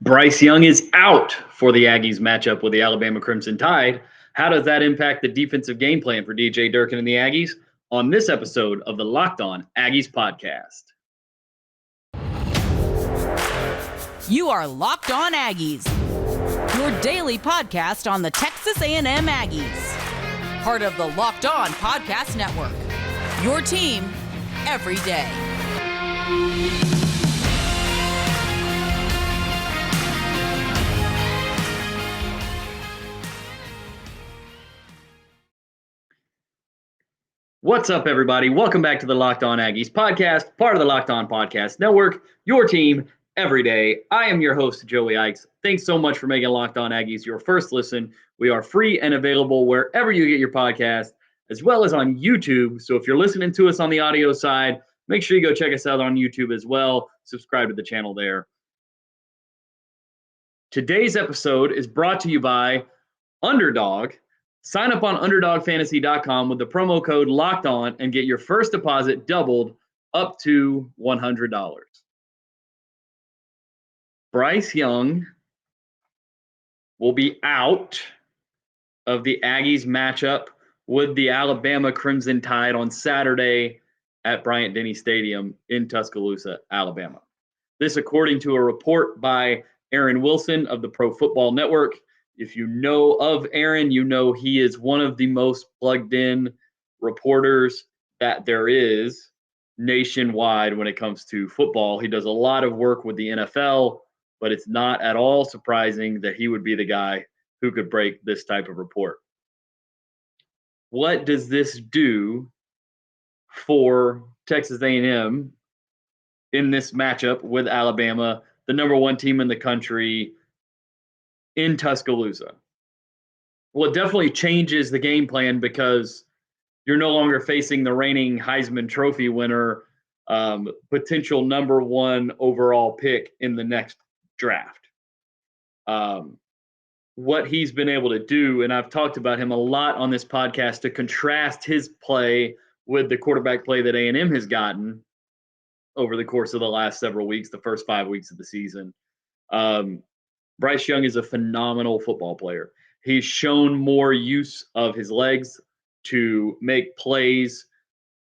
Bryce Young is out for the Aggies matchup with the Alabama Crimson Tide. How does that impact the defensive game plan for DJ Durkin and the Aggies? On this episode of the Locked On Aggies podcast. You are Locked On Aggies, your daily podcast on the Texas A&M Aggies. Part of the Locked On Podcast Network, your team every day. What's up, everybody? Welcome back to the Locked On Aggies podcast, part of the Locked On Podcast Network, your team every day. I am your host, Joey Ikes. Thanks so much for making Locked On Aggies your first listen. We are free and available wherever you get your podcast, as well as on YouTube. So if you're listening to us on the audio side, make sure you go check us out on YouTube as well. Subscribe to the channel there. Today's episode is brought to you by Underdog. Sign up on UnderdogFantasy.com with the promo code LOCKEDON and get your first deposit doubled up to $100. Bryce Young will be out of the Aggies matchup with the Alabama Crimson Tide on Saturday at Bryant-Denny Stadium in Tuscaloosa, Alabama. This according to a report by Aaron Wilson of the Pro Football Network. If you know of Aaron, you know he is one of the most plugged-in reporters that there is nationwide when it comes to football. He does a lot of work with the NFL, but it's not at all surprising that he would be the guy who could break this type of report. What does this do for Texas A&M in this matchup with Alabama, the number one team in the country, in Tuscaloosa? Well, it definitely changes the game plan because you're no longer facing the reigning Heisman Trophy winner, potential number one overall pick in the next draft. What he's been able to do, and I've talked about him a lot on this podcast to contrast his play with the quarterback play that A&M has gotten over the course of the last several weeks, the first 5 weeks of the season. Bryce Young is a phenomenal football player. He's shown more use of his legs to make plays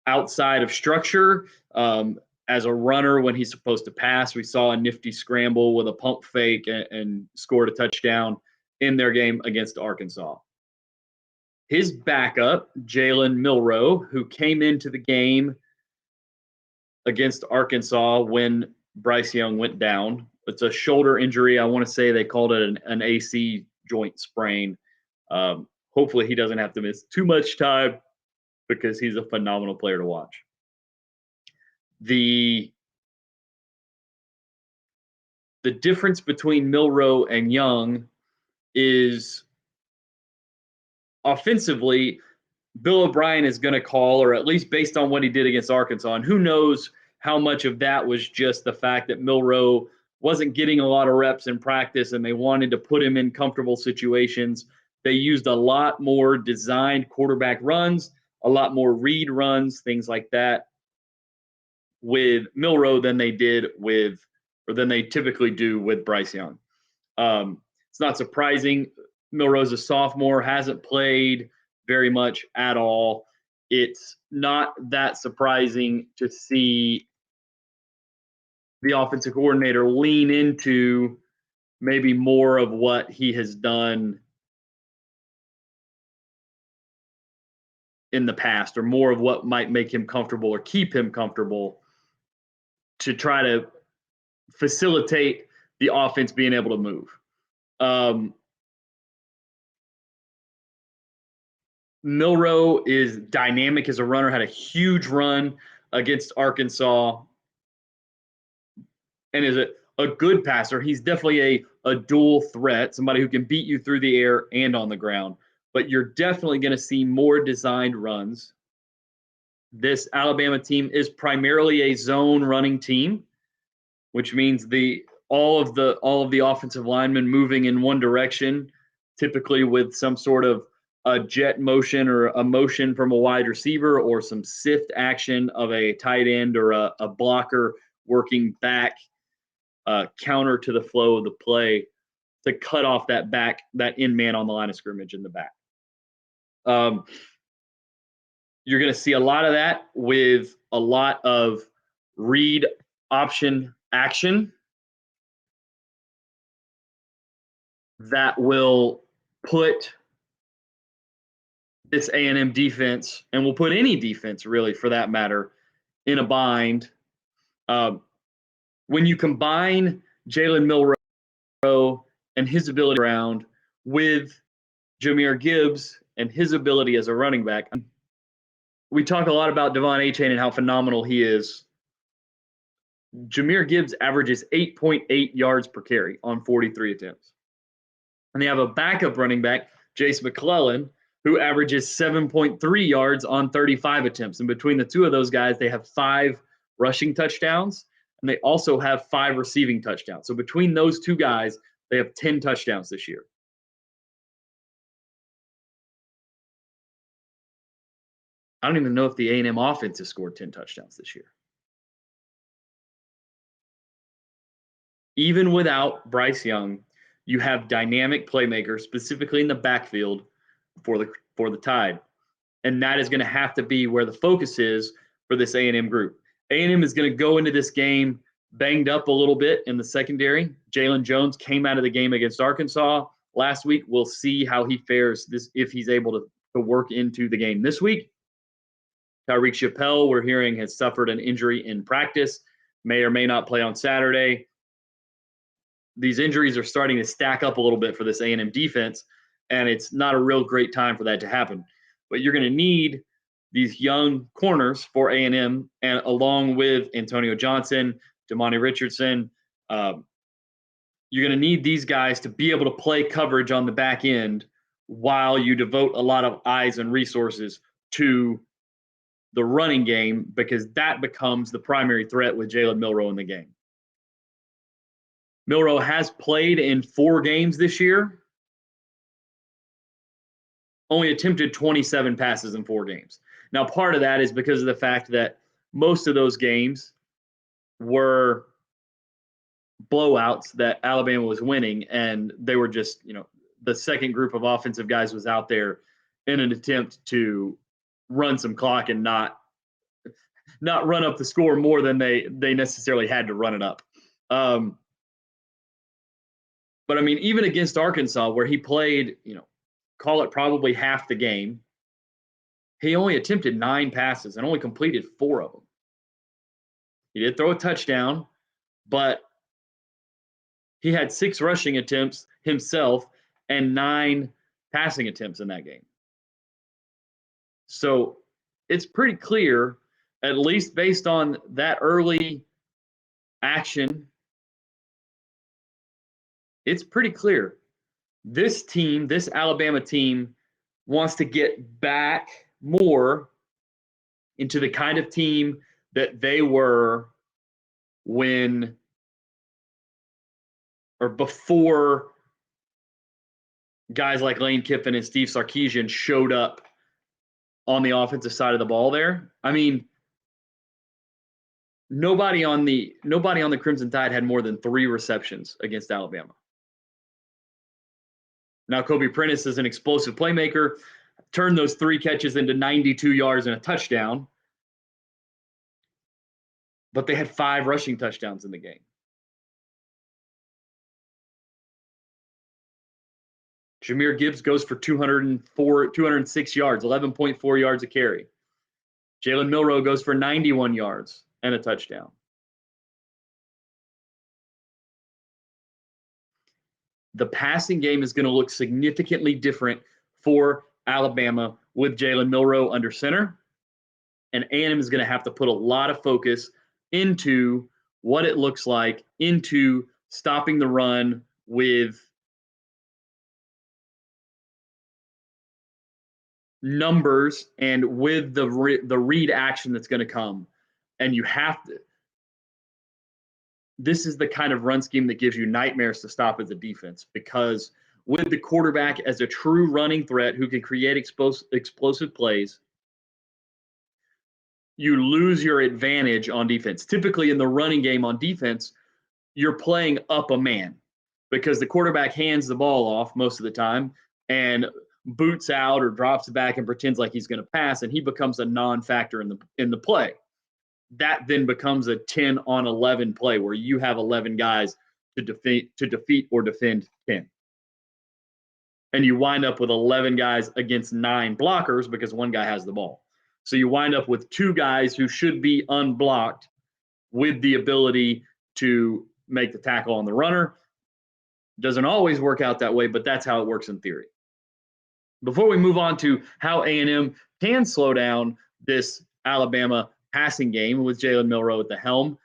outside of structure. As a runner, when he's supposed to pass, we saw a nifty scramble with a pump fake and scored a touchdown in their game against Arkansas. His backup, Jalen Milroe, who came into the game against Arkansas when Bryce Young went down. It's a shoulder injury. I want to say they called it an AC joint sprain. Hopefully he doesn't have to miss too much time because he's a phenomenal player to watch. The difference between Milroe and Young is offensively, Bill O'Brien is going to call, or at least based on what he did against Arkansas, and who knows how much of that was just the fact that Milroe wasn't getting a lot of reps in practice and they wanted to put him in comfortable situations. They used a lot more designed quarterback runs, a lot more read runs, things like that with Milroe than they typically do with Bryce Young. It's not surprising. Milroe's a sophomore, hasn't played very much at all. It's not that surprising to see the offensive coordinator lean into maybe more of what he has done in the past, or more of what might make him comfortable or keep him comfortable to try to facilitate the offense being able to move. Milroe is dynamic as a runner, had a huge run against Arkansas, and is a good passer. He's definitely a dual threat, somebody who can beat you through the air and on the ground. But you're definitely going to see more designed runs. This Alabama team is primarily a zone running team, which means all of the offensive linemen moving in one direction, typically with some sort of a jet motion or a motion from a wide receiver or some sift action of a tight end or a blocker working back counter to the flow of the play to cut off that in man on the line of scrimmage in the back. You're going to see a lot of that with a lot of read option action that will put this A&M defense, and will put any defense really for that matter, in a bind. When you combine Jalen Milroe and his ability around with Jahmyr Gibbs and his ability as a running back, we talk a lot about Devon Achane and how phenomenal he is. Jahmyr Gibbs averages 8.8 yards per carry on 43 attempts. And they have a backup running back, Jace McClellan, who averages 7.3 yards on 35 attempts. And between the two of those guys, they have 5 rushing touchdowns, and they also have 5 receiving touchdowns. So between those two guys, they have 10 touchdowns this year. I don't even know if the A&M offense has scored 10 touchdowns this year. Even without Bryce Young, you have dynamic playmakers, specifically in the backfield for the Tide. And that is going to have to be where the focus is for this A&M group. A&M is going to go into this game banged up a little bit in the secondary. Jalen Jones came out of the game against Arkansas last week. We'll see how he fares if he's able to work into the game this week. Tyreek Chappelle, we're hearing, has suffered an injury in practice, may or may not play on Saturday. These injuries are starting to stack up a little bit for this A&M defense, and it's not a real great time for that to happen. But you're going to need these young corners for A&M, and along with Antonio Johnson, Damani Richardson, you're going to need these guys to be able to play coverage on the back end while you devote a lot of eyes and resources to the running game, because that becomes the primary threat with Jalen Milroe in the game. Milroe has played in 4 games this year, only attempted 27 passes in 4 games. Now, part of that is because of the fact that most of those games were blowouts that Alabama was winning, and they were just, the second group of offensive guys was out there in an attempt to run some clock and not run up the score more than they necessarily had to run it up. But I mean, even against Arkansas, where he played, call it probably half the game, he only attempted 9 passes and only completed 4 of them. He did throw a touchdown, but he had 6 rushing attempts himself and 9 passing attempts in that game. So it's pretty clear, at least based on that early action, it's pretty clear. This team, this Alabama team, wants to get back more into the kind of team that they were before guys like Lane Kiffin and Steve Sarkisian showed up on the offensive side of the ball there. I mean, nobody on the Crimson Tide had more than 3 receptions against Alabama. Now, Kobe Prentice is an explosive playmaker, turned those 3 catches into 92 yards and a touchdown. But they had 5 rushing touchdowns in the game. Jahmyr Gibbs goes for 206 yards, 11.4 yards a carry. Jalen Milroe goes for 91 yards and a touchdown. The passing game is going to look significantly different for Alabama with Jalen Milroe under center. And A&M is going to have to put a lot of focus into what it looks like, into stopping the run with numbers and with the read action that's going to come. And you have to – this is the kind of run scheme that gives you nightmares to stop as a defense, because with the quarterback as a true running threat who can create explosive plays, you lose your advantage on defense. Typically in the running game on defense, you're playing up a man because the quarterback hands the ball off most of the time and boots out or drops back and pretends like he's going to pass, and he becomes a non-factor in the play. That then becomes a 10-on-11 play where you have 11 guys to defeat or defend 10. And you wind up with 11 guys against 9 blockers because one guy has the ball. So you wind up with 2 guys who should be unblocked with the ability to make the tackle on the runner. Doesn't always work out that way, but that's how it works in theory. Before we move on to how A&M can slow down this Alabama passing game with Jalen Milroe at the helm,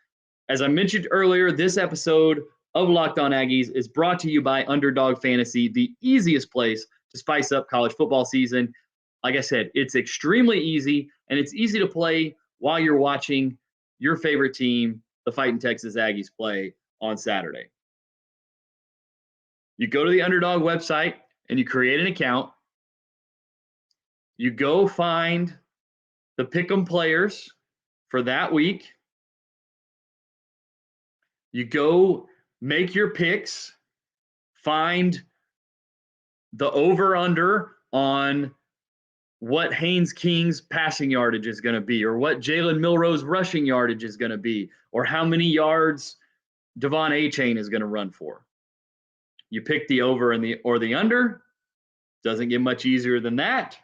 as I mentioned earlier, this episode of Locked On Aggies is brought to you by Underdog Fantasy, the easiest place to spice up college football season. Like I said, it's extremely easy, and it's easy to play while you're watching your favorite team, the Fighting Texas Aggies, play on Saturday. You go to the Underdog website and you create an account. You go find the pick'em players for that week. You go make your picks, find the over-under on what Haynes King's passing yardage is going to be, or what Jalen Milroe's rushing yardage is going to be, or how many yards Devon Achane is going to run for. You pick the over and the under. Doesn't get much easier than that.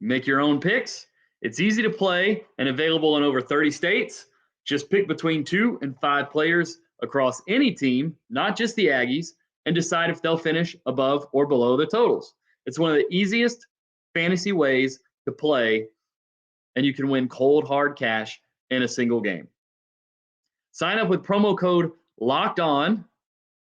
Make your own picks. It's easy to play and available in over 30 states. Just pick between 2 and 5 players across any team, not just the Aggies, and decide if they'll finish above or below the totals. It's one of the easiest fantasy ways to play, and you can win cold, hard cash in a single game. Sign up with promo code Locked On,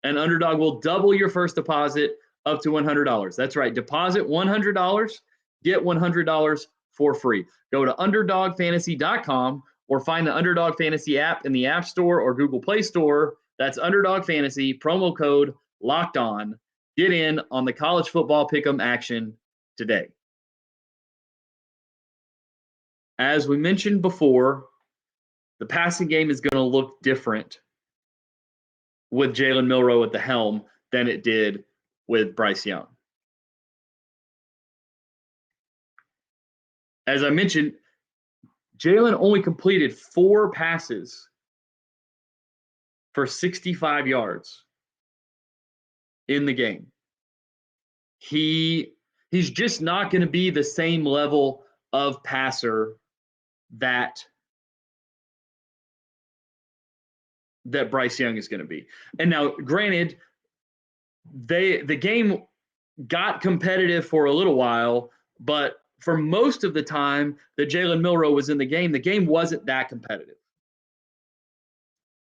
and Underdog will double your first deposit up to $100. That's right. Deposit $100, get $100 for free. Go to UnderdogFantasy.com or find the Underdog Fantasy app in the App Store or Google Play Store. That's Underdog Fantasy, promo code Locked On. Get in on the college football pick'em action today. As we mentioned before, the passing game is going to look different with Jalen Milroe at the helm than it did with Bryce Young. As I mentioned, Jalen only completed 4 passes for 65 yards in the game. He's just not going to be the same level of passer that Bryce Young is going to be. And now, granted, the game got competitive for a little while, but for most of the time that Jalen Milroe was in the game wasn't that competitive.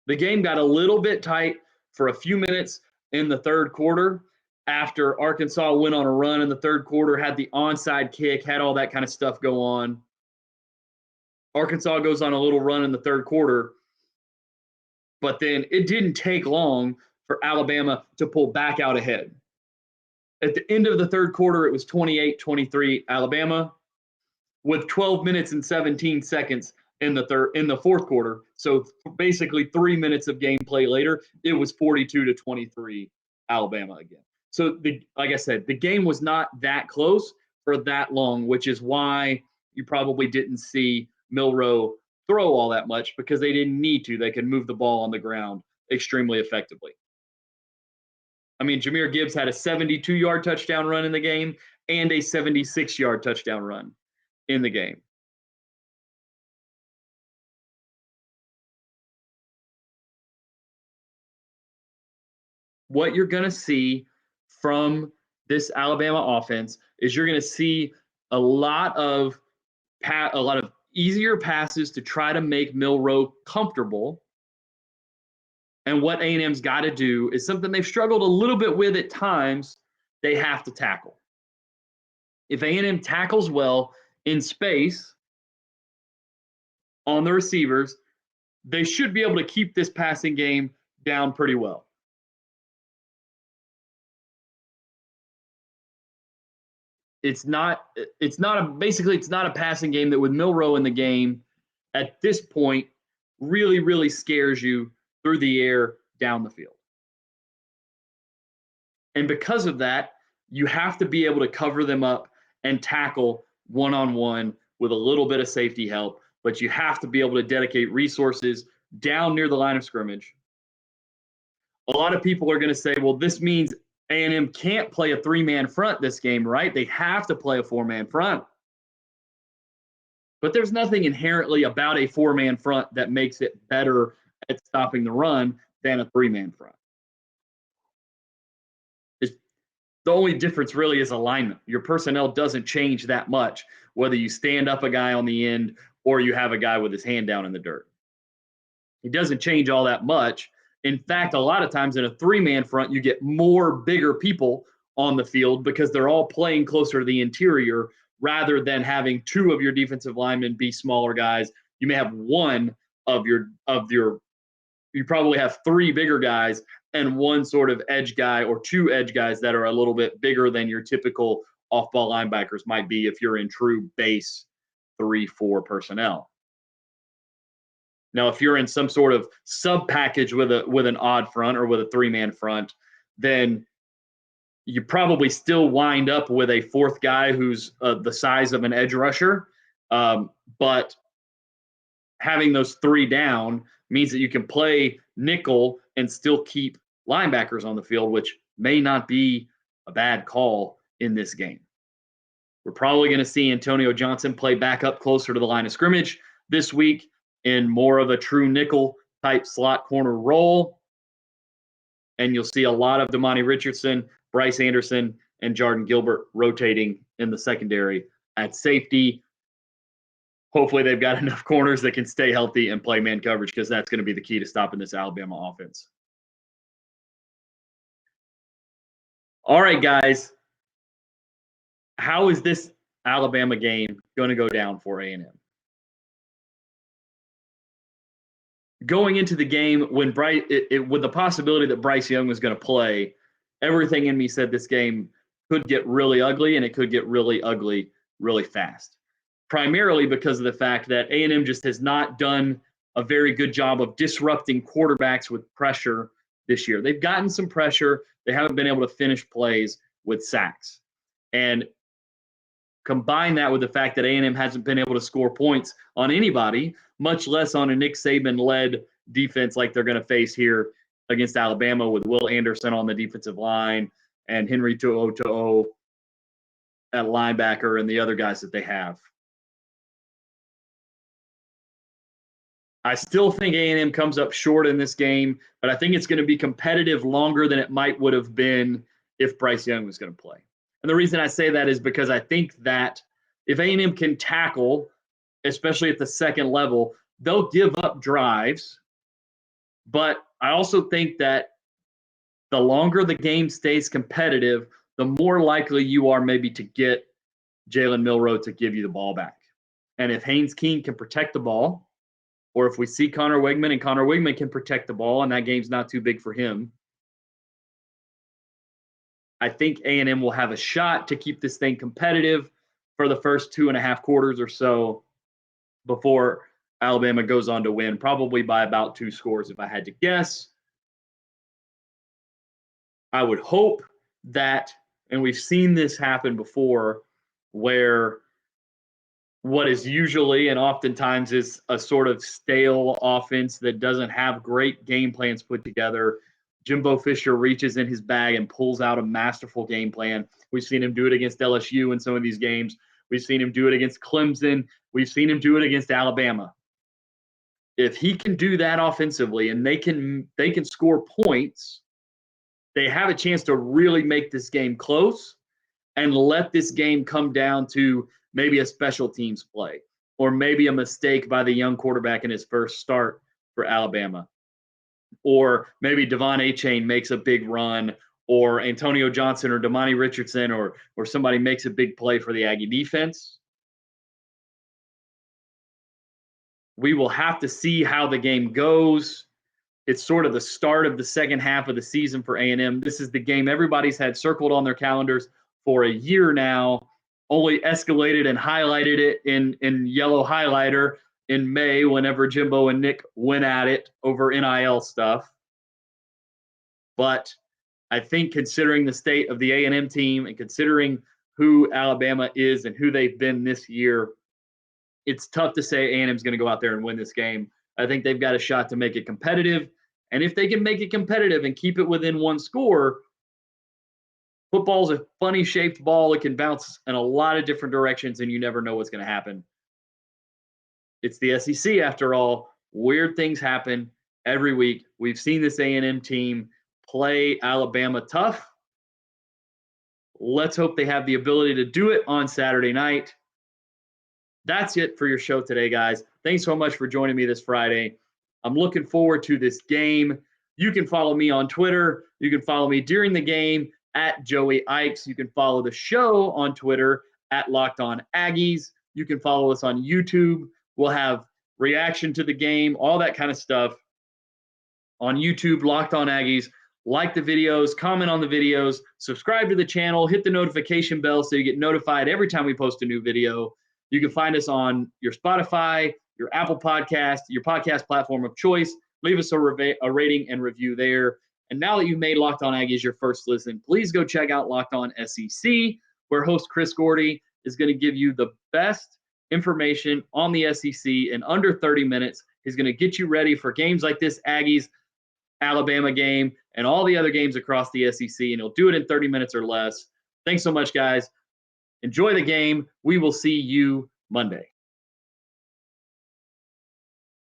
The game got a little bit tight for a few minutes in the third quarter after Arkansas went on a run in the third quarter, had the onside kick, had all that kind of stuff go on. Arkansas goes on a little run in the third quarter, but then it didn't take long for Alabama to pull back out ahead. At the end of the third quarter, it was 28-23 Alabama with 12 minutes and 17 seconds in the fourth quarter. So basically 3 minutes of gameplay later, it was 42-23 Alabama again. So like I said, the game was not that close for that long, which is why you probably didn't see Milroe throw all that much, because they didn't need to. They could move the ball on the ground extremely effectively. I mean, Jahmyr Gibbs had a 72-yard touchdown run in the game and a 76-yard touchdown run in the game. What you're going to see from this Alabama offense is you're going to see a lot of easier passes to try to make Milroe comfortable. And what A&M's got to do is something they've struggled a little bit with at times. They have to tackle. If A&M tackles well in space on the receivers, they should be able to keep this passing game down pretty well. It's not a passing game that with Milroe in the game at this point really, really scares you through the air down the field. And because of that, you have to be able to cover them up and tackle one-on-one with a little bit of safety help, but you have to be able to dedicate resources down near the line of scrimmage. A lot of people are going to say, well, this means A&M can't play a three-man front this game, right? They have to play a four-man front. But there's nothing inherently about a four-man front that makes it better at stopping the run than a three-man front. The only difference really is alignment. Your personnel doesn't change that much, whether you stand up a guy on the end or you have a guy with his hand down in the dirt. It doesn't change all that much. In fact, a lot of times in a three-man front, you get more bigger people on the field because they're all playing closer to the interior rather than having two of your defensive linemen be smaller guys. You may have one of your you probably have three bigger guys and one sort of edge guy or two edge guys that are a little bit bigger than your typical off-ball linebackers might be if you're in true base 3-4 personnel. Now, if you're in some sort of sub-package with an odd front or with a three-man front, then you probably still wind up with a fourth guy who's the size of an edge rusher. But having those three down means that you can play nickel and still keep linebackers on the field, which may not be a bad call in this game. We're probably going to see Antonio Johnson play back up closer to the line of scrimmage this week in more of a true nickel type slot corner role. And you'll see a lot of Damani Richardson, Bryce Anderson, and Jordan Gilbert rotating in the secondary at safety. Hopefully they've got enough corners that can stay healthy and play man coverage because that's going to be the key to stopping this Alabama offense. All right, guys. How is this Alabama game going to go down for A&M? Going into the game when with the possibility that Bryce Young was going to play, everything in me said this game could get really ugly, and it could get really ugly really fast. Primarily because of the fact that A&M just has not done a very good job of disrupting quarterbacks with pressure this year. They've gotten some pressure. They haven't been able to finish plays with sacks. And combine that with the fact that A&M hasn't been able to score points on anybody, much less on a Nick Saban-led defense like they're going to face here against Alabama with Will Anderson on the defensive line and Henry To'o at linebacker and the other guys that they have. I still think A&M comes up short in this game, but I think it's going to be competitive longer than it would have been if Bryce Young was going to play. And the reason I say that is because I think that if A&M can tackle, especially at the second level, they'll give up drives. But I also think that the longer the game stays competitive, the more likely you are maybe to get Jalen Milroe to give you the ball back. And if Haynes King can protect the ball, or if we see Connor Wigman and Connor Wigman can protect the ball and that game's not too big for him, I think A&M will have a shot to keep this thing competitive for the first 2.5 quarters or so before Alabama goes on to win, probably by about 2 scores if I had to guess. I would hope that, and we've seen this happen before, where what is usually and oftentimes is a sort of stale offense that doesn't have great game plans put together, Jimbo Fisher reaches in his bag and pulls out a masterful game plan. We've seen him do it against LSU in some of these games. We've seen him do it against Clemson. We've seen him do it against Alabama. If he can do that offensively and they can score points, they have a chance to really make this game close and let this game come down to maybe a special teams play or maybe a mistake by the young quarterback in his first start for Alabama. Or maybe Devon Achane makes a big run, or Antonio Johnson or Damani Richardson or somebody makes a big play for the Aggie defense. We will have to see how the game goes. It's sort of the start of the second half of the season for A&M. This is the game everybody's had circled on their calendars for a year now, only escalated and highlighted it in yellow highlighter in May whenever Jimbo and Nick went at it over NIL stuff. But I think considering the state of the A&M team and considering who Alabama is and who they've been this year, it's tough to say A&M's going to go out there and win this game. I think they've got a shot to make it competitive. And if they can make it competitive and keep it within one score, football's a funny shaped ball. It can bounce in a lot of different directions, and you never know what's going to happen. It's the SEC after all. Weird things happen every week. We've seen this A&M team play Alabama tough. Let's hope they have the ability to do it on Saturday night. That's it for your show today, guys. Thanks so much for joining me this Friday. I'm looking forward to this game. You can follow me on Twitter. You can follow me during the game at Joey Ikes. You can follow the show on Twitter at Locked On Aggies. You can follow us on YouTube. We'll have reaction to the game, all that kind of stuff on YouTube, Locked On Aggies. Like the videos, comment on the videos, subscribe to the channel, hit the notification bell so you get notified every time we post a new video. You can find us on your Spotify, your Apple Podcast, your podcast platform of choice. Leave us a rating and review there. And now that you've made Locked On Aggies your first listen, please go check out Locked On SEC, where host Chris Gordy is going to give you the best information on the SEC in under 30 minutes. He's going to get you ready for games like this Aggies Alabama game and all the other games across the SEC, and he'll do it in 30 minutes or less. Thanks so much, guys. Enjoy the game. We will see you Monday.